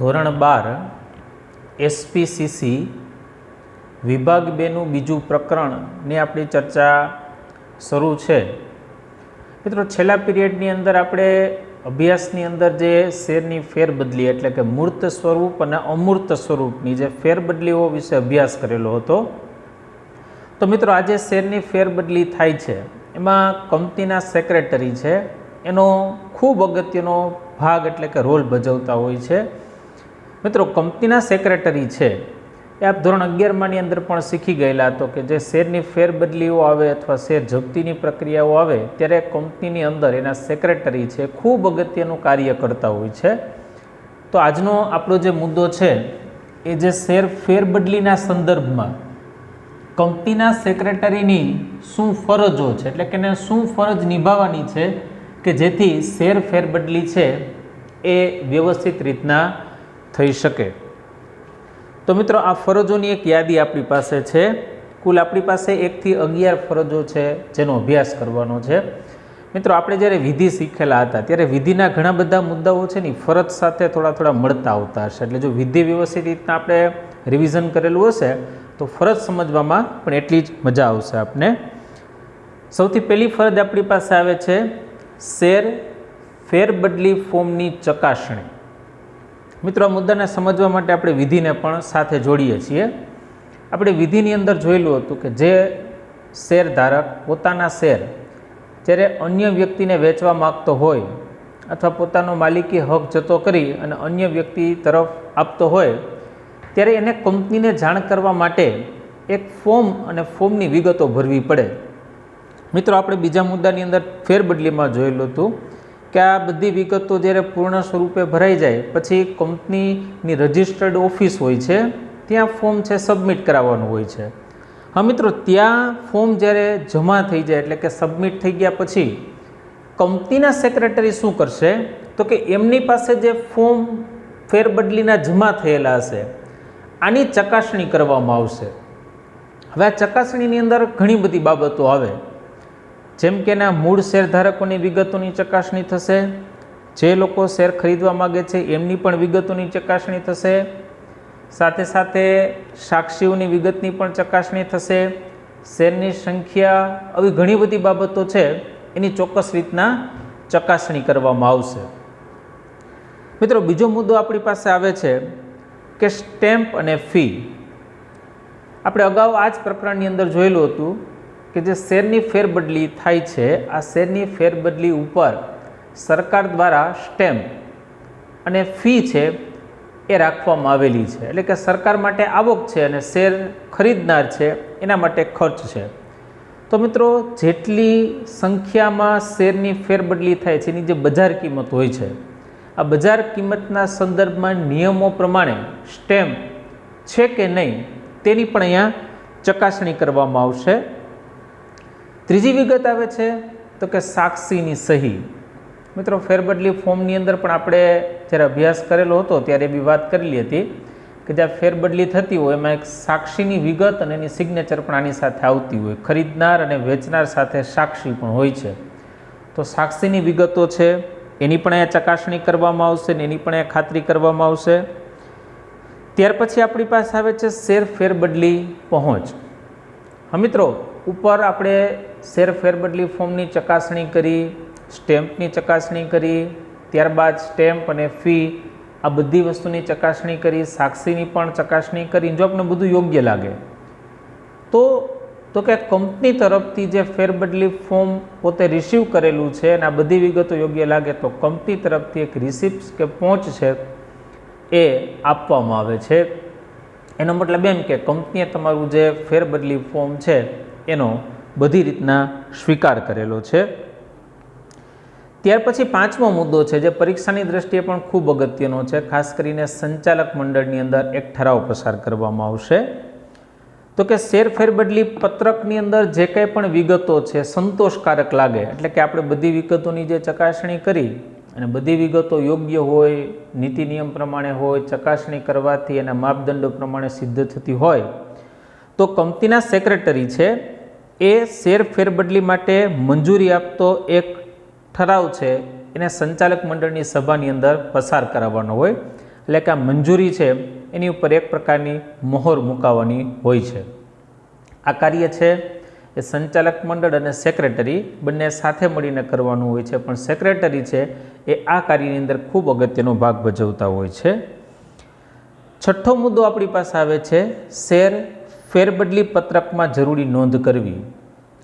ધોરણ 12 એસપીસીસી વિભાગ 2નું બીજું પ્રકરણની આપણી ચર્ચા શરૂ છે। મિત્રો, છેલ્લા પીરિયડની અંદર આપણે અભ્યાસની અંદર જે શેરની ફેરબદલી એટલે કે મૂર્ત સ્વરૂપ અને અમૂર્ત સ્વરૂપની જે ફેરબદલીઓ વિશે અભ્યાસ કરેલો હતો। તો મિત્રો, આજે શેરની ફેરબદલી થાય છે એમાં કંપનીના સેક્રેટરી છે એનો ખૂબ અગત્યનો ભાગ એટલે કે રોલ ભજવતા હોય છે। મિત્રો, કંપનીના સેક્રેટરી છે એ આપ ધોરણ 11ની અંદર પણ શીખી ગયેલા હતો કે જે શેરની ફેરબદલીઓ આવે અથવા શેર જપ્તીની પ્રક્રિયાઓ આવે ત્યારે કંપનીની અંદર એના સેક્રેટરી છે ખૂબ અગત્યનું કાર્ય કરતા હોય છે। તો આજનો આપણો જે મુદ્દો છે એ જે શેર ફેરબદલીના સંદર્ભમાં કંપનીના સેક્રેટરીની શું ફરજો છે એટલે કે એને શું ફરજ નિભાવવાની છે કે જેથી શેર ફેરબદલી છે એ વ્યવસ્થિત રીતના થઈ શકે। તો મિત્રો, આ ફરજોની એક યાદી આપણી પાસે છે। કુલ આપણી પાસે 1 થી 11 ફરજો છે જેનો અભ્યાસ કરવાનો છે। મિત્રો, આપણે જ્યારે વિધિ શીખેલા હતા ત્યારે વિધિના ઘણા બધા મુદ્દાઓ છે ને ફરજ સાથે થોડા મળતા આવતા હશે, એટલે જો વિધિ વ્યવસ્થિત રીતના આપણે રિવિઝન કરેલું હશે તો ફરજ સમજવામાં પણ એટલી જ મજા આવશે આપને। સૌથી પહેલી ફરજ આપણી પાસે આવે છે શેર ફેરબદલી ફોર્મની ચકાસણી। મિત્રો, આ મુદ્દાને સમજવા માટે આપણે વિધિને પણ સાથે જોડીએ છીએ। આપણે વિધિની અંદર જોયેલું હતું કે જે શેર ધારક પોતાના શેર જ્યારે અન્ય વ્યક્તિને વેચવા માગતો હોય અથવા પોતાનો માલિકી હક જતો કરી અને અન્ય વ્યક્તિ તરફ આપતો હોય ત્યારે એને કંપનીને જાણ કરવા માટે એક ફોર્મ અને ફોર્મની વિગતો ભરવી પડે। મિત્રો, આપણે બીજા મુદ્દાની અંદર ફેરબદલીમાં જોયેલું હતું કે આ બધી વિગતો જ્યારે પૂર્ણ સ્વરૂપે ભરાઈ જાય પછી કંપનીની રજિસ્ટર્ડ ઓફિસ હોય છે ત્યાં ફોર્મ છે સબમિટ કરાવવાનું હોય છે। હા મિત્રો, ત્યાં ફોર્મ જ્યારે જમા થઈ જાય એટલે કે સબમિટ થઈ ગયા પછી કંપનીના સેક્રેટરી શું કરશે તો કે એમની પાસે જે ફોર્મ ફેરબદલીના જમા થયેલા હશે આની ચકાસણી કરવામાં આવશે। હવે આ ચકાસણીની અંદર ઘણી બધી બાબતો આવે, જેમ કે એના મૂળ શેરધારકોની વિગતોની ચકાસણી થશે, જે લોકો શેર ખરીદવા માગે છે એમની પણ વિગતોની ચકાસણી થશે, સાથે સાથે સાક્ષીઓની વિગતની પણ ચકાસણી થશે, શેરની સંખ્યા, આવી ઘણી બધી બાબતો છે એની ચોક્કસ રીતના ચકાસણી કરવામાં આવશે। મિત્રો, બીજો મુદ્દો આપણી પાસે આવે છે કે સ્ટેમ્પ અને ફી। આપણે અગાઉ આ જ પ્રકરણની અંદર જોયેલું હતું કે જે શેરની ફેરબદલી થાય છે આ શેરની ફેરબદલી ઉપર સરકાર દ્વારા સ્ટેમ્પ અને ફી છે એ રાખવામાં આવેલી છે, એટલે કે સરકાર માટે આવક છે અને શેર ખરીદનાર છે એના માટે ખર્ચ છે। તો મિત્રો, જેટલી સંખ્યામાં શેરની ફેરબદલી થાય છે એની જે બજાર કિંમત હોય છે આ બજાર કિંમતના સંદર્ભમાં નિયમો પ્રમાણે સ્ટેમ્પ છે કે નહીં તેની પણ અહીંયા ચકાસણી કરવામાં આવશે। ત્રીજી વિગત આવે છે તો કે સાક્ષીની સહી। મિત્રો, ફેરબદલી ફોર્મની અંદર પણ આપણે જ્યારે અભ્યાસ કરેલો હતો ત્યારે બી વાત કરેલી હતી કે જ્યાં ફેરબદલી થતી હોય એમાં એક સાક્ષીની વિગત અને એની સિગ્નેચર પણ આની સાથે આવતી હોય, ખરીદનાર અને વેચનાર સાથે સાક્ષી પણ હોય છે। તો સાક્ષીની વિગતો છે એની પણ અહીંયા ચકાસણી કરવામાં આવશે ને એની પણ અહીંયા ખાતરી કરવામાં આવશે। ત્યાર પછી આપણી પાસે આવે છે શેર ફેરબદલી પહોંચ। હા મિત્રો, ઉપર આપણે શેર ફેરબદલી ફોર્મની ચકાસણી કરી, સ્ટેમ્પની ચકાસણી કરી, ત્યારબાદ સ્ટેમ્પ અને ફી આ બધી વસ્તુની ચકાસણી કરી, સાક્ષીની પણ ચકાસણી કરી। જો આપણે બધું યોગ્ય લાગે તો કે કંપની તરફથી જે ફેરબદલી ફોર્મ પોતે રિસીવ કરેલું છે અને આ બધી વિગતો યોગ્ય લાગે તો કંપની તરફથી એક રિસિપ્ટ કે પહોંચ છે એ આપવામાં આવે છે। એનો મતલબ એમ કે કંપનીએ તમારું જે ફેરબદલી ફોર્મ છે એનો બધી રીતના સ્વીકાર કરેલો છે। ત્યાર પછી પાંચમો મુદ્દો છે જે પરીક્ષાની દ્રષ્ટિએ પણ ખૂબ અગત્યનો છે, ખાસ કરીને સંચાલક મંડળની અંદર એક ઠરાવ પસાર કરવામાં આવશે। તો કે શેર ફેરબદલી પત્રકની અંદર જે કંઈ પણ વિગતો છે સંતોષકારક લાગે એટલે કે આપણે બધી વિગતોની જે ચકાસણી કરી અને બધી વિગતો યોગ્ય હોય, નીતિ નિયમ પ્રમાણે હોય, ચકાસણી કરવાથી એના માપદંડો પ્રમાણે સિદ્ધ થતી હોય તો કંપનીના સેક્રેટરી છે એ શેર ફેરબદલી માટે મંજૂરી આપતો એક ઠરાવ છે એને સંચાલક મંડળની સભાની અંદર પસાર કરાવવાનો હોય। એટલે કે આ મંજૂરી છે એની ઉપર એક પ્રકારની મોહર મુકાવવાની હોય છે. આ કાર્ય છે એ સંચાલક મંડળ અને સેક્રેટરી બંને સાથે મળીને કરવાનું હોય છે, પણ સેક્રેટરી છે એ આ કાર્યની અંદર ખૂબ અગત્યનો ભાગ ભજવતા હોય છે. છઠ્ઠો મુદ્દો આપણી પાસે આવે છે શેર ફેરબદલી પત્રકમાં જરૂરી નોંધ કરવી.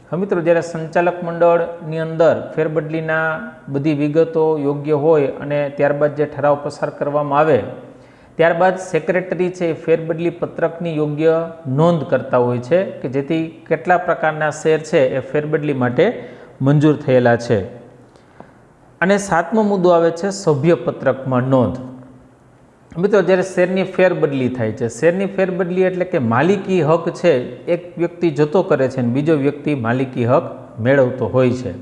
હવે મિત્રો, જ્યારે સંચાલક મંડળની અંદર ફેરબદલીના બધી વિગતો યોગ્ય હોય અને ત્યારબાદ જે ઠરાવ પસાર કરવામાં આવે ત્યારબાદ સેક્રેટરી છે એ ફેરબદલી પત્રકની યોગ્ય નોંધ કરતા હોય છે કે જેથી કેટલા પ્રકારના શેર છે એ ફેરબદલી માટે મંજૂર થયેલા છે. અને સાતમો મુદ્દો આવે છે સભ્ય પત્રકમાં નોંધ. મિત્રો, જ્યારે શેરની ફેરબદલી થાય છે, શેરની ફેરબદલી એટલે કે માલિકી હક છે એક વ્યક્તિ જતો કરે છે અને બીજો વ્યક્તિ માલિકી હક મેળવતો હોય છે.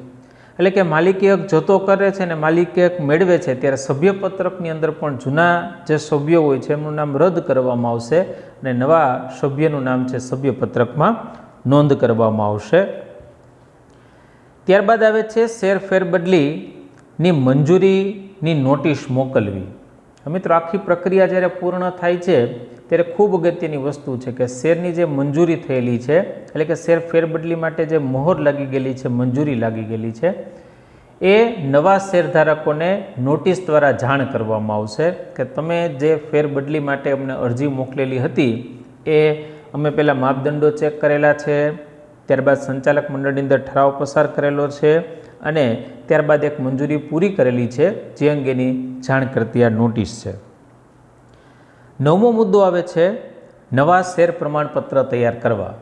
એટલે કે માલિકી હક જતો કરે છે અને માલિકી હક મેળવે છે ત્યારે સભ્યપત્રકની અંદર પણ જૂના જે સભ્યો હોય છે એમનું નામ રદ કરવામાં આવશે અને નવા સભ્યનું નામ છે સભ્યપત્રકમાં નોંધ કરવામાં આવશે. ત્યારબાદ આવે છે શેર ફેરબદલીની મંજૂરીની નોટિસ મોકલવી. મિત્રો, આખી પ્રક્રિયા જ્યારે પૂર્ણ થાય છે ત્યારે ખૂબ અગત્યની વસ્તુ છે કે શેરની જે મંજૂરી થયેલી છે, એટલે કે શેર ફેરબદલી માટે જે મોહર લાગી ગયેલી છે, મંજૂરી લાગી ગયેલી છે, એ નવા શેરધારકોને નોટિસ દ્વારા જાણ કરવામાં આવશે કે તમે જે ફેરબદલી માટે અમને અરજી મોકલેલી હતી એ અમે પહેલાં માપદંડો ચેક કરેલા છે, ત્યારબાદ સંચાલક મંડળની અંદર ઠરાવ પસાર કરેલો છે અને ત્યારબાદ એક મંજૂરી પૂરી કરેલી છે જે અંગેની જાણ કરતી આ નોટિસ છે. નવમો મુદ્દો આવે છે નવા શેર પ્રમાણપત્ર તૈયાર કરવા.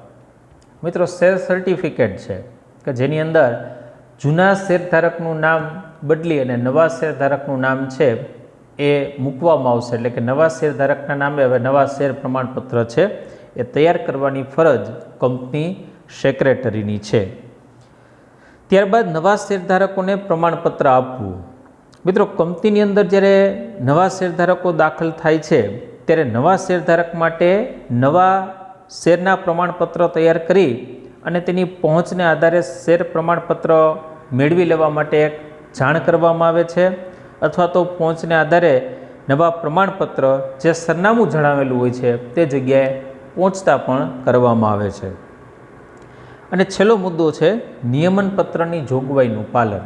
મિત્રો, શેર સર્ટિફિકેટ છે કે જેની અંદર જૂના શેરધારકનું નામ બદલી અને નવા શેરધારકનું નામ છે એ મૂકવામાં આવશે. એટલે કે નવા શેરધારકના નામે હવે નવા શેર પ્રમાણપત્ર છે એ તૈયાર કરવાની ફરજ કંપની સેક્રેટરીની છે. ત્યારબાદ નવા શેરધારકોને પ્રમાણપત્ર આપવું. મિત્રો, કંપનીની અંદર જ્યારે નવા શેરધારકો દાખલ થાય છે ત્યારે નવા શેરધારક માટે નવા શેરના પ્રમાણપત્ર તૈયાર કરી અને તેની પહોંચને આધારે શેર પ્રમાણપત્ર મેળવી લેવા માટે એક જાણ કરવામાં આવે છે, અથવા તો પહોંચને આધારે નવા પ્રમાણપત્ર જે સરનામું જણાવેલું હોય છે તે જગ્યાએ પહોંચતા પણ કરવામાં આવે છે. અને છેલ્લો મુદ્દો છે નિયમન પત્રની જોગવાઈનું પાલન.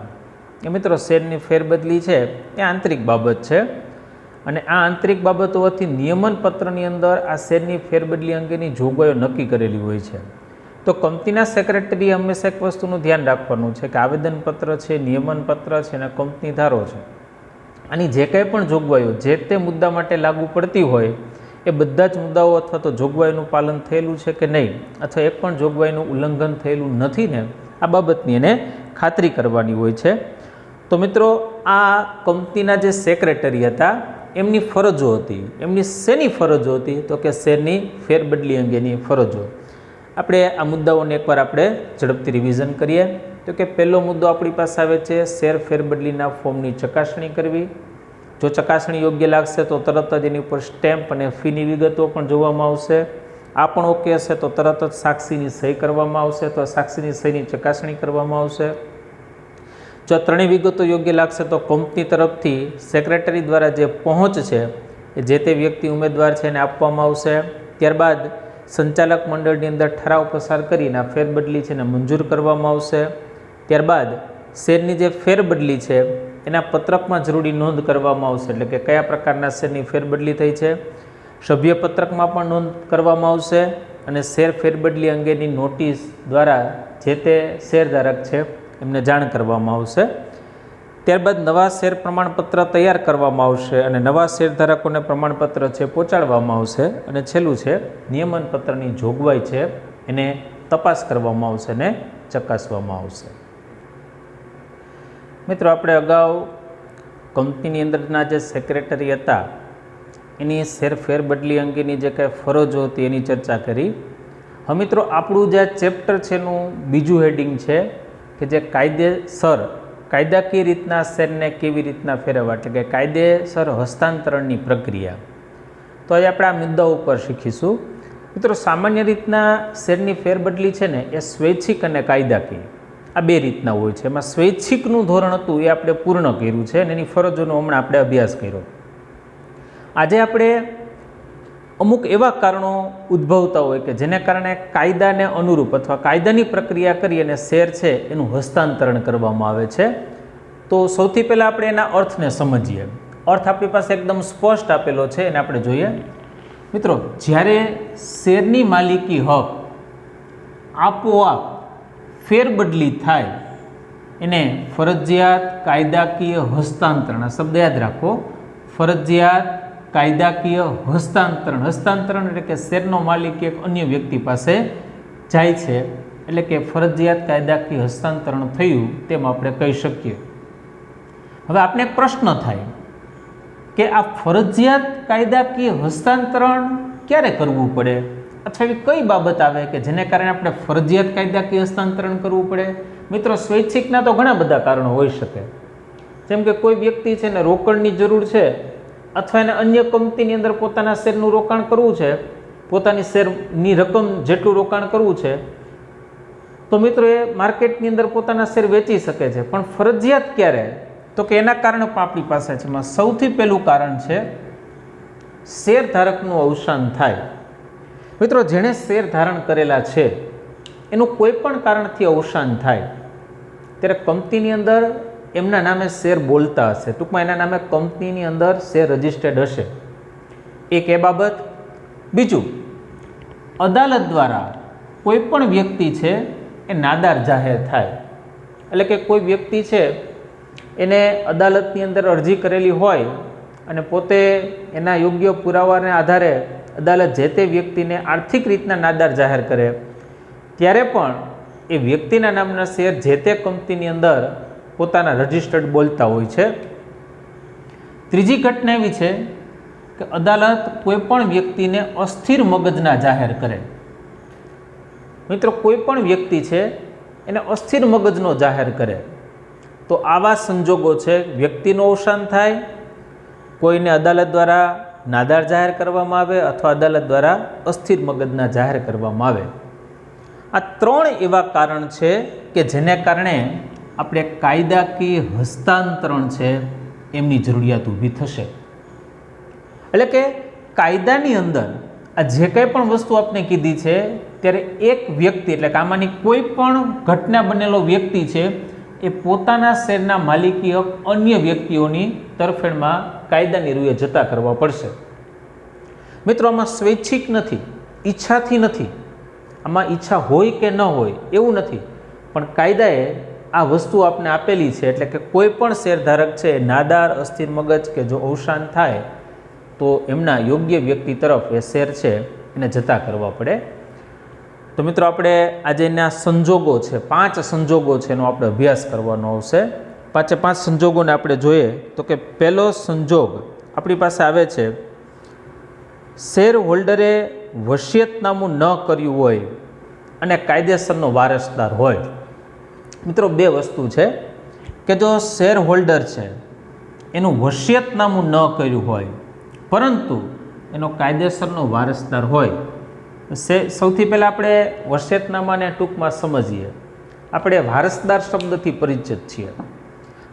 એ મિત્રો, શેરની ફેરબદલી છે એ આંતરિક બાબત છે અને આ આંતરિક બાબત હોવાથી નિયમન પત્રની અંદર આ શેરની ફેરબદલી અંગેની જોગવાઈઓ નક્કી કરેલી હોય છે. તો કંપનીના સેક્રેટરીએ હંમેશા એક વસ્તુનું ધ્યાન રાખવાનું છે કે આવેદનપત્ર છે, નિયમન પત્ર છે અને કંપની ધારો છે, આની જે કંઈ પણ જોગવાઈઓ જે તે મુદ્દા માટે લાગુ પડતી હોય એ બધા જ મુદ્દાઓ અથવા તો જોગવાઈનું પાલન થયેલું છે કે નહીં, અથવા એક પણ જોગવાઈનું ઉલ્લંઘન થયેલું નથી ને, આ બાબતની એને ખાતરી કરવાની હોય છે. તો મિત્રો, આ કંપનીના જે સેક્રેટરી હતા એમની ફરજો હતી. એમની શેની ફરજો હતી? તો કે શેરની ફેરબદલી અંગેની ફરજો. આપણે આ મુદ્દાઓને એકવાર આપણે ઝડપથી રિવિઝન કરીએ. તો કે પહેલો મુદ્દો આપણી પાસે આવે છે શેર ફેરબદલીના ફોર્મની ચકાસણી કરવી. જો ચકાસણી યોગ્ય લાગશે તો તરત જ એની ઉપર સ્ટેમ્પ અને ફીની વિગતો પણ જોવામાં આવશે. આ પણ ઓકે હશે તો તરત જ સાક્ષીની સહી કરવામાં આવશે, તો સાક્ષીની સહીની ચકાસણી કરવામાં આવશે. જો ત્રણેય વિગતો યોગ્ય લાગશે તો કંપની તરફથી સેક્રેટરી દ્વારા જે પહોંચ છે એ જે તે વ્યક્તિ ઉમેદવાર છે એને આપવામાં આવશે. ત્યારબાદ સંચાલક મંડળની અંદર ઠરાવ પસાર કરીને આ ફેરબદલી છે એને મંજૂર કરવામાં આવશે. ત્યારબાદ શેરની જે ફેરબદલી છે એના પત્રકમાં જરૂરી નોંધ કરવામાં આવશે, એટલે કે કયા પ્રકારના શેરની ફેરબદલી થઈ છે. સભ્ય પત્રકમાં પણ નોંધ કરવામાં આવશે અને શેર ફેરબદલી અંગેની નોટિસ દ્વારા જે તે શેરધારક છે એમને જાણ કરવામાં આવશે. ત્યારબાદ નવા શેર પ્રમાણપત્ર તૈયાર કરવામાં આવશે અને નવા શેરધારકોને પ્રમાણપત્ર છે પહોંચાડવામાં આવશે. અને છેલ્લું છે નિયમન પત્રની જોગવાઈ છે એને તપાસ કરવામાં આવશે અને ચકાસવામાં આવશે. મિત્રો, આપણે અગાઉ કંપનીની અંદરના જે સેક્રેટરી હતા એની શેર ફેરબદલી અંગેની જે કાંઈ ફરજો હતી એની ચર્ચા કરી. હવે મિત્રો, આપણું જે ચેપ્ટર છે એનું બીજું હેડિંગ છે કે જે કાયદાકીય રીતના શેરને કેવી રીતના ફેરવવા, એટલે કે કાયદેસર હસ્તાંતરણની પ્રક્રિયા. તો આજે આપણે આ મુદ્દા ઉપર શીખીશું. મિત્રો, સામાન્ય રીતના શેરની ફેરબદલી છે ને એ સ્વૈચ્છિક અને કાયદાકીય આ બે રીતના હોય છે. એમાં સ્વૈચ્છિકનું ધોરણ હતું એ આપણે પૂર્ણ કર્યું છે અને એની ફરજોનો હમણાં આપણે અભ્યાસ કર્યો. આજે આપણે અમુક એવા કારણો ઉદ્ભવતા હોય કે જેને કારણે કાયદાને અનુરૂપ અથવા કાયદાની પ્રક્રિયા કરી અને શેર છે એનું હસ્તાંતરણ કરવામાં આવે છે. તો સૌથી પહેલાં આપણે એના અર્થને સમજીએ. અર્થ આપણી પાસે એકદમ સ્પષ્ટ આપેલો છે, એને આપણે જોઈએ. મિત્રો, જ્યારે શેરની માલિકી હક આપોઆપ ફેરબદલી થાય એને ફરજિયાત કાયદાકીય હસ્તાંતરણ, આ શબ્દ યાદ રાખો, ફરજિયાત કાયદાકીય હસ્તાંતરણ. હસ્તાંતરણ એટલે કે શેરનો માલિક એક અન્ય વ્યક્તિ પાસે જાય છે, એટલે કે ફરજિયાત કાયદાકીય હસ્તાંતરણ થયું તેમ આપણે કહી શકીએ. હવે આપણે એક પ્રશ્ન થાય કે આ ફરજિયાત કાયદાકીય હસ્તાંતરણ ક્યારે કરવું પડે, અથવા એવી કઈ બાબત આવે કે જેને કારણે આપણે ફરજિયાત કાયદાકીય હસ્તાંતરણ કરવું પડે? મિત્રો, સ્વૈચ્છિકના તો ઘણા બધા કારણો હોઈ શકે. જેમ કે કોઈ વ્યક્તિ છે ને રોકડની જરૂર છે, અથવા એને અન્ય કંપનીની અંદર પોતાના શેરનું રોકાણ કરવું છે, પોતાની શેરની રકમ જેટલું રોકાણ કરવું છે, તો મિત્રો એ માર્કેટની અંદર પોતાના શેર વેચી શકે છે. પણ ફરજિયાત ક્યારે? તો કે એના કારણે પણ આપણી પાસે છે. એમાં સૌથી પહેલું કારણ છે શેર ધારકનું અવસાન થાય. મિત્રો, જેણે શેર ધારણ કરેલા છે એનું કોઈ પણ કારણથી અવસાન થાય ત્યારે કંપનીની અંદર એમના નામે શેર બોલતા હશે, ટૂંકમાં એના નામે કંપનીની અંદર શેર રજિસ્ટર્ડ હશે. એક એ બાબત. બીજું, અદાલત દ્વારા કોઈ પણ વ્યક્તિ છે એ નાદાર જાહેર થાય. એટલે કે કોઈ વ્યક્તિ છે એને અદાલતની અંદર અરજી કરેલી હોય અને પોતે એના યોગ્ય પુરાવાને આધારે અદાલત જે તે વ્યક્તિને આર્થિક રીતના નાદાર જાહેર કરે ત્યારે પણ એ વ્યક્તિના નામના શેર જે તે કંપનીની અંદર પોતાના રજિસ્ટર્ડ બોલતા હોય છે. ત્રીજી ઘટના એવી છે કે અદાલત કોઈ પણ વ્યક્તિને અસ્થિર મગજના જાહેર કરે. મિત્રો, કોઈ પણ વ્યક્તિ છે એને અસ્થિર મગજનો જાહેર કરે તો આવા સંજોગો છે વ્યક્તિનું અવસાન થાય, કોઈને અદાલત દ્વારા નાદાર જાહેર કરવામાં આવે અથવા અદાલત દ્વારા અસ્થિર મગજના જાહેર કરવામાં આવે. આ ત્રણ એવા કારણ છે કે જેને કારણે આપણે કાયદાકીય હસ્તાંતરણ છે એમની જરૂરિયાત ઊભી થશે. એટલે કે કાયદાની અંદર આ જે કંઈ પણ વસ્તુ આપણે કીધી છે ત્યારે એક વ્યક્તિ, એટલે કે આમાંની કોઈ પણ ઘટના બનેલો વ્યક્તિ છે એ પોતાના શેરના માલિકી હક અન્ય વ્યક્તિઓની તરફેણમાં કાયદાની રૂએ જતા કરવા પડશે. મિત્રો, આમાં સ્વૈચ્છિક નથી, ઈચ્છાથી નથી. આમાં ઈચ્છા હોય કે ન હોય એવું નથી, પણ કાયદાએ આ વસ્તુ આપને આપેલી છે. એટલે કે કોઈ પણ શેરધારક છે નાદાર, અસ્થિર મગજ કે જો અવસાન થાય તો એમના યોગ્ય વ્યક્તિ તરફ એ શેર છે એને જતા કરવા પડે. તો મિત્રો, આપણે આજે એના સંજોગો છે, 5 સંજોગો છે એનો આપણે અભ્યાસ કરવાનો આવશે. 5 સંજોગોને આપણે જોઈએ તો કે પહેલો સંજોગ આપણી પાસે આવે છે, શેર હોલ્ડરે વસિયતનામું ન કર્યું હોય અને કાયદેસરનો વારસદાર હોય. મિત્રો, 2 વસ્તુ છે કે જો શેર હોલ્ડર છે એનું વસિયતનામું ન કર્યું હોય પરંતુ એનો કાયદેસરનો વારસદાર હોય. સૌથી પહેલાં આપણે વસિયતનામાને ટૂંકમાં સમજીએ. આપણે વારસદાર શબ્દથી પરિચિત છીએ.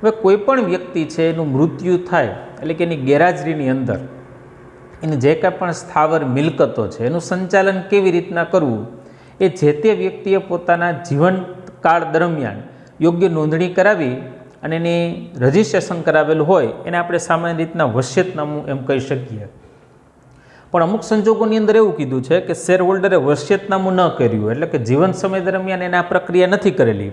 હવે કોઈ પણ વ્યક્તિ છે એનું મૃત્યુ થાય એટલે કે એની ગેરહાજરીની અંદર એની જે કાંઈ પણ સ્થાવર મિલકતો છે એનું સંચાલન કેવી રીતના કરવું એ જે તે વ્યક્તિએ પોતાના જીવનકાળ દરમિયાન યોગ્ય નોંધણી કરાવી અને એની રજિસ્ટ્રેશન કરાવેલું હોય એને આપણે સામાન્ય રીતના વસિયતનામું એમ કહી શકીએ. પણ અમુક સંજોગોની અંદર એવું કીધું છે કે શેર હોલ્ડરે વસિયતનામું ન કર્યું, એટલે કે જીવન સમય દરમિયાન એને આ પ્રક્રિયા નથી કરેલી,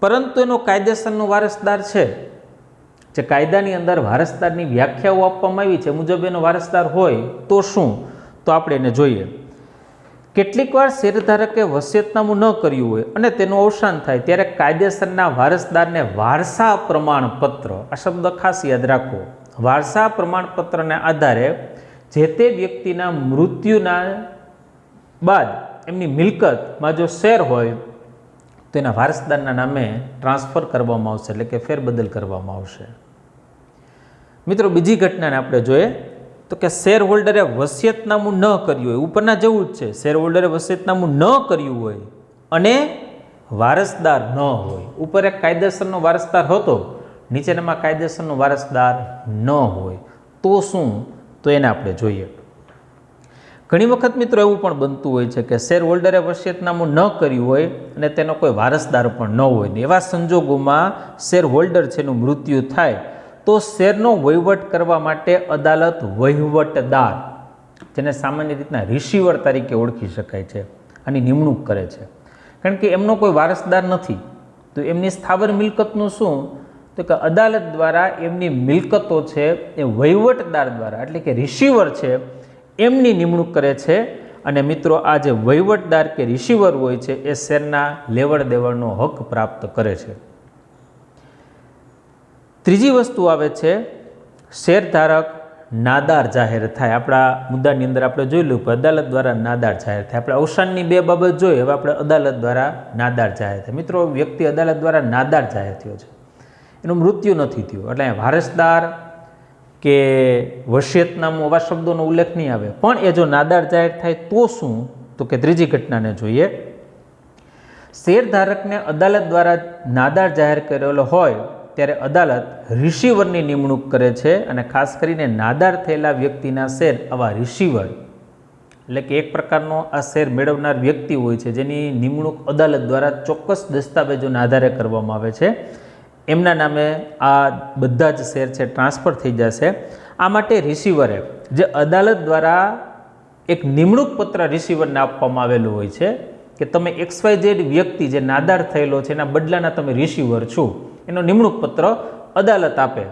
પરંતુ એનો કાયદેસરનો વારસદાર છે. જે કાયદાની અંદર વારસદારની વ્યાખ્યાઓ આપવામાં આવી છે મુજબ એનો વારસદાર હોય તો શું? તો આપણે એને જોઈએ. કેટલીક વાર શેરધારકે વસિયતનામું ન કર્યું હોય અને તેનું અવસાન થાય ત્યારે કાયદેસરના વારસદારને વારસા પ્રમાણપત્ર, આ શબ્દ ખાસ યાદ રાખો, વારસા પ્રમાણપત્રને આધારે જે તે વ્યક્તિના મૃત્યુના બાદ એમની મિલકતમાં જો શેર હોય તો એના વારસદારના નામે ટ્રાન્સફર કરવામાં આવશે, એટલે કે ફેરબદલ કરવામાં આવશે. મિત્રો, બીજી ઘટનાને આપણે જોઈએ તો કે શેર હોલ્ડરે વસિયતનામું ન કર્યું હોય, ઉપરના જેવું જ છે, શેર હોલ્ડરે વસિયતનામું ન કર્યું હોય અને વારસદાર ન હોય. ઉપર એક કાયદેસરનો વારસદાર હતો, નીચેનામાં કાયદેસરનો વારસદાર ન હોય તો શું? તો એને આપણે જોઈએ. ઘણી વખત મિત્રો એવું પણ બનતું હોય છે કે શેર હોલ્ડરે વસિયતનામું ન કર્યું હોય અને તેનો કોઈ વારસદાર પણ ન હોય ને એવા સંજોગોમાં શેર હોલ્ડર છે એનું મૃત્યુ થાય તો શેરનો વહીવટ કરવા માટે અદાલત વહીવટદાર, જેને સામાન્ય રીતના રિસીવર તરીકે ઓળખી શકાય છે, આની નિમણૂક કરે છે. કારણ કે એમનો કોઈ વારસદાર નથી, તો એમની સ્થાવર મિલકતનું શું, તો કે અદાલત દ્વારા એમની મિલકતો છે એ વહીવટદાર દ્વારા એટલે કે રિસીવર છે એમની નિમણૂક કરે છે. અને મિત્રો આ જે વહીવટદાર કે રિસીવર હોય છે એ શેરના લેવડ દેવડનો હક પ્રાપ્ત કરે છે. ત્રીજી વસ્તુ આવે છે શેરધારક નાદાર જાહેર થાય. આપણા મુદ્દાની અંદર આપણે જોઈ લઉં કે અદાલત દ્વારા નાદાર જાહેર થાય. આપણે અવસાનની બે બાબત જોઈએ, હવે આપણે અદાલત દ્વારા નાદાર જાહેર થાય. મિત્રો વ્યક્તિ અદાલત દ્વારા નાદાર જાહેર થયો છે, એનું મૃત્યુ નથી થયું, એટલે વારસદાર કે વસિયતનામું આવા શબ્દોનો ઉલ્લેખ નહીં આવે, પણ એ જો નાદાર જાહેર થાય તો શું, તો કે ત્રીજી ઘટનાને જોઈએ. શેરધારકને અદાલત દ્વારા નાદાર જાહેર કરેલો હોય ત્યારે અદાલત રિસીવરની નિમણૂક કરે છે અને ખાસ કરીને નાદાર થયેલા વ્યક્તિના શેર આવા રિસીવર એટલે કે એક પ્રકારનો આ શેર મેળવનાર વ્યક્તિ હોય છે જેની નિમણૂક અદાલત દ્વારા ચોક્કસ દસ્તાવેજોના આધારે કરવામાં આવે છે. એમના નામે આ બધા જ શેર છે ટ્રાન્સફર થઈ જશે. આ માટે રિસીવરે જે અદાલત દ્વારા એક નિમણૂક પત્ર રિસીવરને આપવામાં આવેલું હોય છે કે તમે XYZ વ્યક્તિ જે નાદાર થયેલો છે એના બદલાના તમે રિસીવર છો, એનો નિમણૂક પત્ર અદાલત આપે.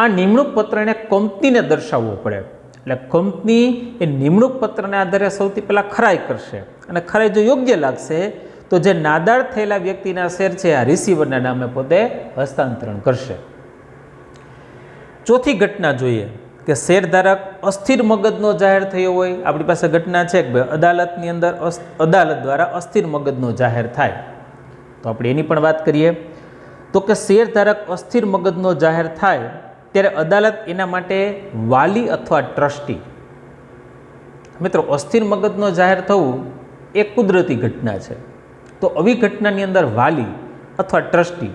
આ નિમણૂક પત્રને કંપનીને દર્શાવવો પડે, એટલે કંપની એ નિમણૂક પત્રને આધારે સૌથી પહેલાં ખરાઈ કરશે અને ખરાઈ જો યોગ્ય લાગશે તો જે નાદાર થયેલા વ્યક્તિના શેર છે આ રિસીવરના નામે પોતે હસ્તાંતરણ કરશે. ચોથી ઘટના જોઈએ કે શેરધારક અસ્થિર મગજનો જાહેર થયો હોય. આપણી પાસે ઘટના છે કે ભાઈ અદાલતની અંદર અદાલત દ્વારા અસ્થિર મગજનો જાહેર થાય, તો આપણે એની પણ વાત કરીએ. તો કે શેરધારક અસ્થિર મગજનો જાહેર થાય ત્યારે અદાલત એના માટે વાલી અથવા ટ્રસ્ટી, મિત્રો અસ્થિર મગજનો જાહેર થવું એ કુદરતી ઘટના છે, તો આવી ઘટનાની અંદર વાલી અથવા ટ્રસ્ટી,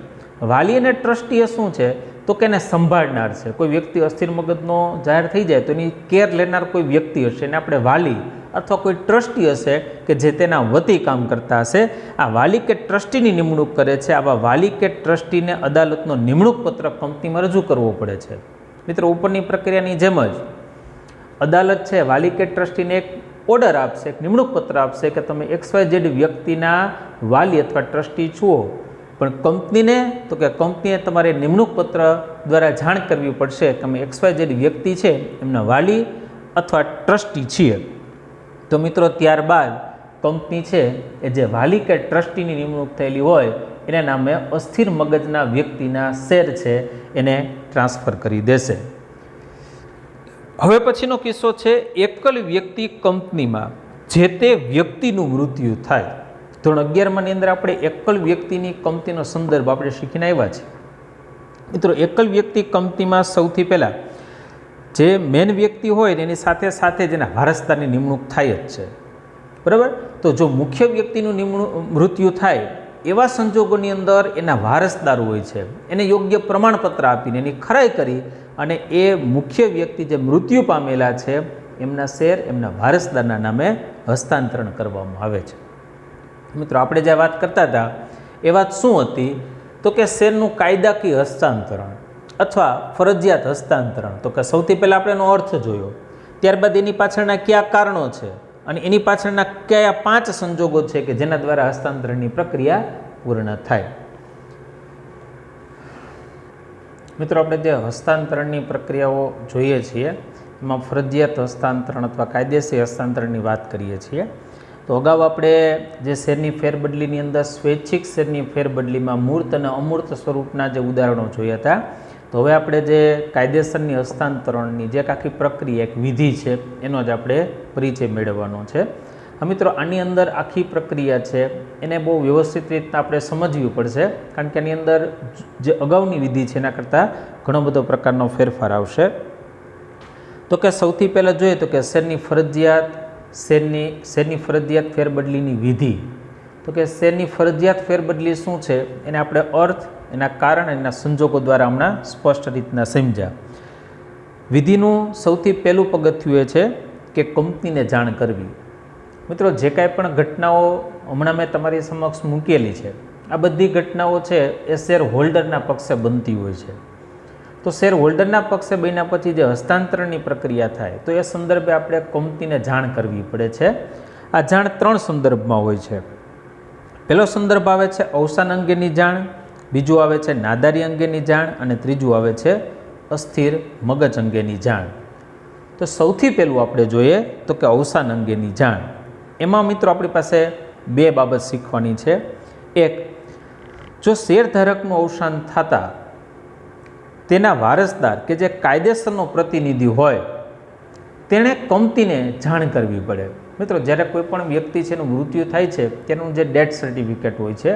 વાલી અને ટ્રસ્ટી એ શું છે તો કે એને સંભાળનાર છે. કોઈ વ્યક્તિ અસ્થિર મગજનો જાહેર થઈ જાય તો એની કેર લેનાર કોઈ વ્યક્તિ હશે એને આપણે વાલી અથવા કોઈ ટ્રસ્ટી હશે કે જે તેના વતી કામ કરતા હશે. આ વાલી કે ટ્રસ્ટીની નિમણૂક કરે છે. આવા વાલી કે ટ્રસ્ટીને અદાલતનો નિમણૂક પત્ર કંપનીમાં રજૂ કરવો પડે છે. મિત્રો ઉપરની પ્રક્રિયાની જેમ જ અદાલત છે વાલી કે ટ્રસ્ટીને એક ઓર્ડર આપશે, એક નિમણૂક પત્ર આપશે કે તમે XYZ વ્યક્તિના વાલી અથવા ટ્રસ્ટી છો, પણ કંપનીને તો કે કંપનીએ તમારે નિમણૂક પત્ર દ્વારા જાણ કરવી પડશે કે અમે XYZ વ્યક્તિ છે એમના વાલી અથવા ટ્રસ્ટી છીએ. તો મિત્રો ત્યારબાદ કંપની છે એ જે વાલી કે ટ્રસ્ટીની નિમણૂક થયેલી હોય એના નામે અસ્થિર મગજના વ્યક્તિના શેર છે એને ટ્રાન્સફર કરી દેશે. હવે પછીનો કિસ્સો છે એકલ વ્યક્તિ કંપનીમાં જે તે વ્યક્તિનું મૃત્યુ થાય. ધોરણ 11ની અંદર આપણે એકલ વ્યક્તિની કંપનીનો સંદર્ભ આપણે શીખીને આવ્યા છે. મિત્રો એકલ વ્યક્તિ કંપનીમાં સૌથી પહેલાં જે મેન વ્યક્તિ હોય એની સાથે સાથે જ એના વારસદારની નિમણૂક થાય જ છે, બરાબર. તો જો મુખ્ય વ્યક્તિનું મૃત્યુ થાય એવા સંજોગોની અંદર એના વારસદાર હોય છે, એને યોગ્ય પ્રમાણપત્ર આપીને એની ખરાઈ કરી અને એ મુખ્ય વ્યક્તિ જે મૃત્યુ પામેલા છે એમના શેર એમના વારસદારના નામે હસ્તાંતરણ કરવામાં આવે છે. મિત્રો આપણે જે વાત કરતા હતા એ વાત શું હતી તો કે શેરનું કાયદાકીય હસ્તાંતરણ અથવા ફરજિયાત હસ્તાંતરણ. તો કે સૌથી પહેલાં આપણે એનો અર્થ જોયો, ત્યારબાદ એની પાછળના કયા કારણો છે અને એની પાછળના કયા 5 સંજોગો છે કે જેના દ્વારા હસ્તાંતરણની પ્રક્રિયા પૂર્ણ થાય. મિત્રો આપણે જે હસ્તાંતરણની પ્રક્રિયાઓ જોઈએ છીએ એમાં ફરજિયાત હસ્તાંતરણ અથવા કાયદેસર હસ્તાંતરણની વાત કરીએ છીએ. તો અગાઉ આપણે જે શેરની ફેરબદલીની અંદર સ્વૈચ્છિક શેરની ફેરબદલીમાં મૂર્ત અને અમૂર્ત સ્વરૂપના જે ઉદાહરણો જોયા હતા, તો હવે આપણે જે કાયદેસરની હસ્તાંતરણની જે આખી પ્રક્રિયા એક વિધિ છે એનો જ આપણે પરિચય મેળવવાનો છે. મિત્રો આની અંદર આખી પ્રક્રિયા છે એને બહુ વ્યવસ્થિત રીતના આપણે સમજવી પડશે, કારણ કે આની અંદર જે અગાઉની વિધિ છે એના કરતાં ઘણો બધો પ્રકારનો ફેરફાર આવશે. તો કે સૌથી પહેલાં જોઈએ તો કે શેરની ફરજિયાત ફેરબદલીની વિધિ. તો કે શેરની ફરજિયાત ફેરબદલી શું છે એને આપણે અર્થ, એના કારણ, એના સંજોગો દ્વારા હમણાં સ્પષ્ટ રીતના સમજ્યા. વિધિનું સૌથી પહેલું પગથિયું એ છે કે કંપનીને જાણ કરવી. મિત્રો, જે કાંઈ પણ ઘટનાઓ હમણાં મેં તમારી સમક્ષ મૂકેલી છે, આ બધી ઘટનાઓ છે એ શેર હોલ્ડરના પક્ષે બનતી હોય છે. તો શેર હોલ્ડરના પક્ષે બન્યા પછી જે હસ્તાંતરણની પ્રક્રિયા થાય તો એ સંદર્ભે આપણે કંપનીને જાણ કરવી પડે છે. આ જાણ 3 સંદર્ભમાં હોય છે. પહેલો સંદર્ભ આવે છે અવસાન અંગેની જાણ, બીજું આવે છે નાદારી અંગેની જાણ અને ત્રીજું આવે છે અસ્થિર મગજ અંગેની જાણ. તો સૌથી પહેલું આપણે જોઈએ તો કે અવસાન અંગેની જાણ. એમાં મિત્રો આપણી પાસે 2 બાબત શીખવાની છે. એક, જો શેરધારકનું અવસાન થતાં તેના વારસદાર કે જે કાયદેસરનો પ્રતિનિધિ હોય તેણે કંપનીને જાણ કરવી પડે. મિત્રો, જ્યારે કોઈ પણ વ્યક્તિ છે એનું મૃત્યુ થાય છે તેનું જે ડેથ સર્ટિફિકેટ હોય છે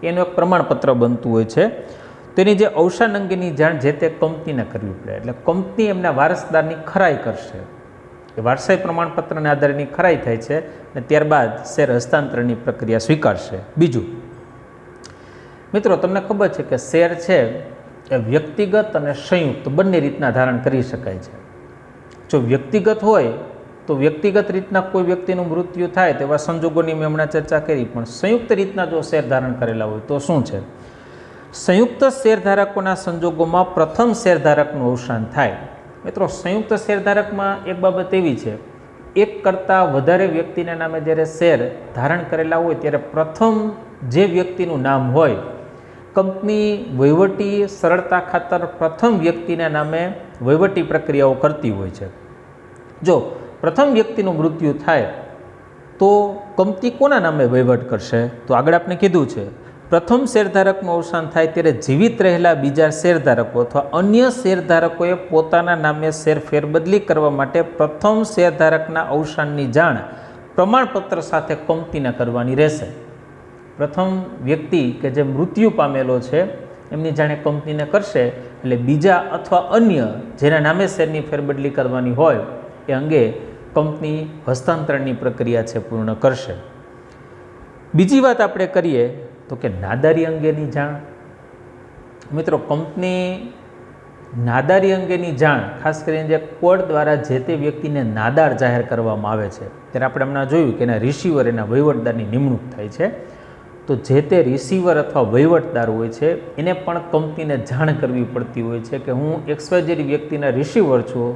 એનું એક પ્રમાણપત્ર બનતું હોય છે. તેની જે અવસાન અંગેની જાણ જે તે કંપનીને કરવી પડે. એટલે કંપની એમના વારસદારની ખરાઈ કરશે. એ વારસાઈ પ્રમાણપત્રના આધારેની ખરાઈ થાય છે અને ત્યારબાદ શેર હસ્તાંતરણની પ્રક્રિયા સ્વીકારશે. બીજું, મિત્રો તમને ખબર છે કે શેર છે એ વ્યક્તિગત અને સંયુક્ત બંને રીતના ધારણ કરી શકાય છે. જો વ્યક્તિગત હોય તો વ્યક્તિગત રીતના કોઈ વ્યક્તિનું મૃત્યુ થાય તેવા સંજોગોની મેં હમણાં ચર્ચા કરી, પણ સંયુક્ત રીતના જો શેર ધારણ કરેલા હોય તો શું છે? સંયુક્ત શેરધારકોના સંજોગોમાં પ્રથમ શેરધારકનું અવસાન થાય. મિત્રો, સંયુક્ત શેરધારકમાં એક બાબત એવી છે, એક કરતાં વધારે વ્યક્તિના નામે જ્યારે શેર ધારણ કરેલા હોય ત્યારે પ્રથમ જે વ્યક્તિનું નામ હોય, કંપની વહીવટી સરળતા ખાતર પ્રથમ વ્યક્તિના નામે વહીવટી પ્રક્રિયાઓ કરતી હોય છે. જો પ્રથમ વ્યક્તિનું મૃત્યુ થાય તો કંપની કોના નામે વહીવટ કરશે? તો આગળ આપણે કીધું છે, પ્રથમ શેરધારકનું અવસાન થાય ત્યારે જીવિત રહેલા બીજા શેરધારકો અથવા અન્ય શેરધારકોએ પોતાના નામે શેર ફેરબદલી કરવા માટે પ્રથમ શેરધારકના અવસાનની જાણ પ્રમાણપત્ર સાથે કંપનીને કરવાની રહેશે. પ્રથમ વ્યક્તિ કે જે મૃત્યુ પામેલો છે એમની જાણે કંપનીને કરશે, એટલે બીજા અથવા અન્ય જેના નામે શેરની ફેરબદલી કરવાની હોય એ અંગે કંપની હસ્તાંતરણની પ્રક્રિયા છે પૂર્ણ કરશે. બીજી વાત આપણે કરીએ તો કે નાદારી અંગેની જાણ. મિત્રો, કંપની નાદારી અંગેની જાણ ખાસ કરીને જે કોર્ટ દ્વારા જે તે વ્યક્તિને નાદાર જાહેર કરવામાં આવે છે ત્યારે આપણે હમણાં જોયું કે એના રિસીવર એના વહીવટદારની નિમણૂક થાય છે. તો જે તે રિસીવર અથવા વહીવટદાર હોય છે એને પણ કંપનીને જાણ કરવી પડતી હોય છે કે હું XYZ વ્યક્તિના રિસીવર છું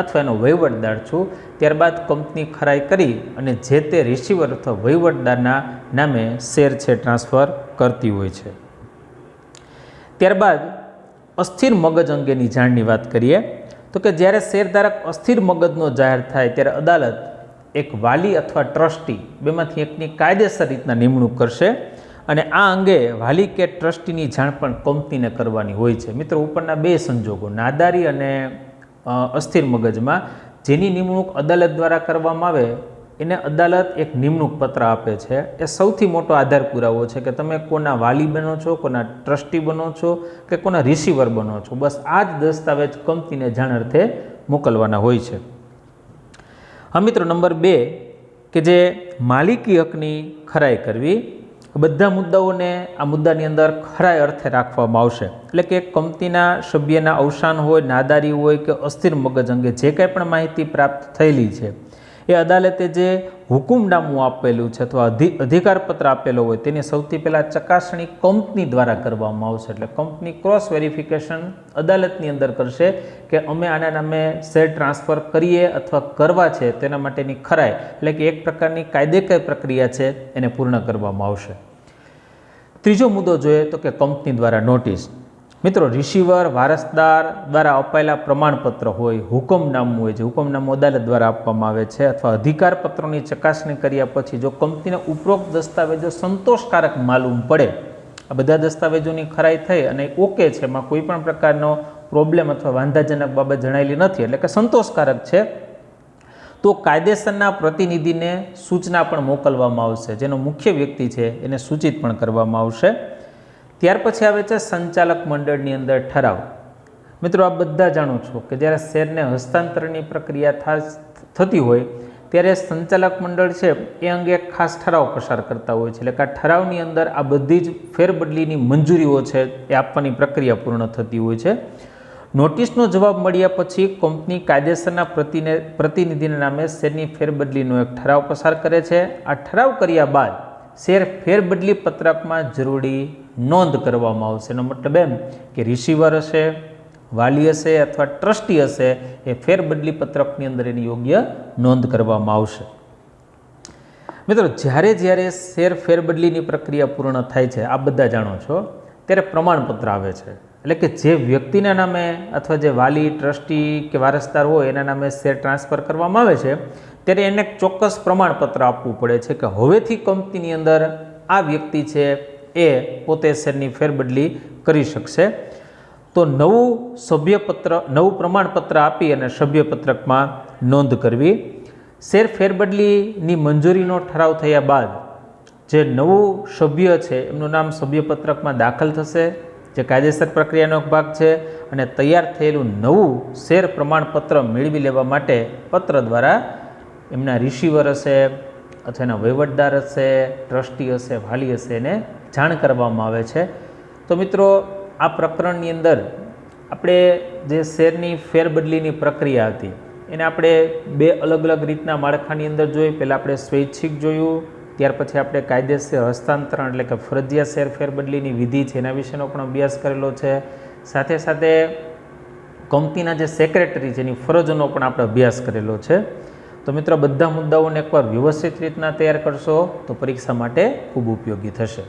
અથવા એનો વહીવટદાર છું. ત્યારબાદ કંપની ખરાઈ કરી અને જે તે રિસીવર અથવા વહીવટદારના નામે શેર છે ટ્રાન્સફર કરતી હોય છે. ત્યારબાદ અસ્થિર મગજ અંગેની જાણની વાત કરીએ તો કે જ્યારે શેરધારક અસ્થિર મગજનો જાહેર થાય ત્યારે અદાલત એક વાલી અથવા ટ્રસ્ટી બેમાંથી એકની કાયદેસર રીતના નિમણૂક કરશે અને આ અંગે વાલી કે ટ્રસ્ટીની જાણ પણ કંપનીને કરવાની હોય છે. મિત્રો, ઉપરના 2 સંજોગો નાદારી અને અસ્થિર મગજમાં જેની નિમણૂક અદાલત દ્વારા કરવામાં આવે એને અદાલત એક નિમણૂક પત્ર આપે છે. એ સૌથી મોટો આધાર પુરાવો છે કે તમે કોના વાલી બનો છો, કોના ટ્રસ્ટી બનો છો કે કોના રિસીવર બનો છો. બસ આ જ દસ્તાવેજ કંપનીને જાણ અર્થે મોકલવાના હોય છે. હા મિત્રો, નંબર 2 કે જે માલિકી હકની ખરાઈ કરવી. બધા મુદ્દાઓને આ મુદ્દાની અંદર ખરાઈ અર્થે રાખવામાં આવશે. એટલે કે કંપનીના સભ્યના અવસાન હોય, નાદારી હોય કે અસ્થિર મગજ અંગે જે કંઈ પણ માહિતી પ્રાપ્ત થયેલી છે એ અદાલતે જે હુકુમનામું આપેલું છે અથવા અધિકારપત્ર આપેલો હોય તેની સૌથી પહેલાં ચકાસણી કંપની દ્વારા કરવામાં આવશે. એટલે કંપની ક્રોસ વેરિફિકેશન અદાલતની અંદર કરશે કે અમે આના નામે શેર ટ્રાન્સફર કરીએ અથવા કરવા છે તેના માટેની ખરાઈ એટલે કે એક પ્રકારની કાયદેકીય પ્રક્રિયા છે એને પૂર્ણ કરવામાં આવશે. ત્રીજો મુદ્દો જોઈએ તો કે કંપની દ્વારા નોટિસ. મિત્રો, રિસીવર વારસદાર દ્વારા અપાયેલા પ્રમાણપત્ર હોય, હુકમનામું હોય છે, હુકમનામું અદાલત દ્વારા આપવામાં આવે છે અથવા અધિકારપત્રોની ચકાસણી કર્યા પછી જો કંપનીને ઉપરોક્ત દસ્તાવેજો સંતોષકારક માલુમ પડે, આ બધા દસ્તાવેજોની ખરાઈ થઈ અને ઓકે છે, એમાં કોઈ પણ પ્રકારનો પ્રોબ્લેમ અથવા વાંધાજનક બાબત જણાયેલી નથી એટલે કે સંતોષકારક છે, તો કાયદેસરના પ્રતિનિધિને સૂચના પણ મોકલવામાં આવશે. જેનો મુખ્ય વ્યક્તિ છે એને સૂચિત પણ કરવામાં આવશે. ત્યાર પછી આવે છે સંચાલક મંડળની અંદર ઠરાવ. મિત્રો, આપ બધા જાણો છો કે જ્યારે શેરને હસ્તાંતરણની પ્રક્રિયા થતી હોય ત્યારે સંચાલક મંડળ છે એ અંગે ખાસ ઠરાવ પસાર કરતા હોય છે. એટલે કે આ ઠરાવની અંદર આ બધી જ ફેરબદલીની મંજૂરીઓ છે એ આપવાની પ્રક્રિયા પૂર્ણ થતી હોય છે. નોટિસનો જવાબ મળ્યા પછી કંપની કાયદેસરના પ્રતિનિધિના નામે શેરની ફેરબદલીનો એક ઠરાવ પસાર કરે છે. આ ઠરાવ કર્યા બાદ શેર ફેરબદલી પત્રકમાં જરૂરી નોંધ કરવામાં આવશે. એનો મતલબ એમ કે રિસીવર હશે, વાલી હશે અથવા ટ્રસ્ટી હશે, એ ફેરબદલી પત્રકની અંદર એની યોગ્ય નોંધ કરવામાં આવશે. મિત્રો, જ્યારે શેર ફેરબદલીની પ્રક્રિયા પૂર્ણ થાય છે, આ બધા જાણો છો, ત્યારે પ્રમાણપત્ર આવે છે. એટલે કે જે વ્યક્તિના નામે અથવા જે વાલી, ટ્રસ્ટી કે વારસદાર હોય એના નામે શેર ટ્રાન્સફર કરવામાં આવે છે, ત્યારે એને ચોક્કસ પ્રમાણપત્ર આપવું પડે છે કે હવેથી કંપનીની અંદર આ વ્યક્તિ છે એ પોતે શેરની ફેરબદલી કરી શકશે. તો નવું પ્રમાણપત્ર આપી અને સભ્યપત્રકમાં નોંધ કરવી. શેર ફેરબદલીની મંજૂરીનો ઠરાવ થયા બાદ જે નવું સભ્ય છે એમનું નામ સભ્યપત્રકમાં દાખલ થશે, જે કાયદેસર પ્રક્રિયાનો એક ભાગ છે. અને તૈયાર થયેલું નવું શેર પ્રમાણપત્ર મેળવી લેવા માટે પત્ર દ્વારા એમના રિસીવર હશે અથવા એના વહીવટદાર હશે, ટ્રસ્ટી હશે, વાલી હશે, એને જાણ કરવામાં આવે છે. તો મિત્રો, આ પ્રકરણની અંદર આપણે જે શેરની ફેરબદલીની પ્રક્રિયા હતી એને આપણે બે અલગ અલગ રીતના માળખાની અંદર જોઈ. પહેલાં આપણે સ્વૈચ્છિક જોયું, ત્યાર પછી આપણે કાયદેસર હસ્તાંતરણ એટલે કે ફરજિયાત શેર ફેરબદલીની વિધિ છે એના વિશેનો પણ અભ્યાસ કરેલો છે. સાથે સાથે કંપનીના જે સેક્રેટરી છે એની ફરજોનો પણ આપણે અભ્યાસ કરેલો છે. તો મિત્રો, બધા મુદ્દાઓને એકવાર વ્યવસ્થિત રીતના તૈયાર કરશો તો પરીક્ષા માટે ખૂબ ઉપયોગી થશે.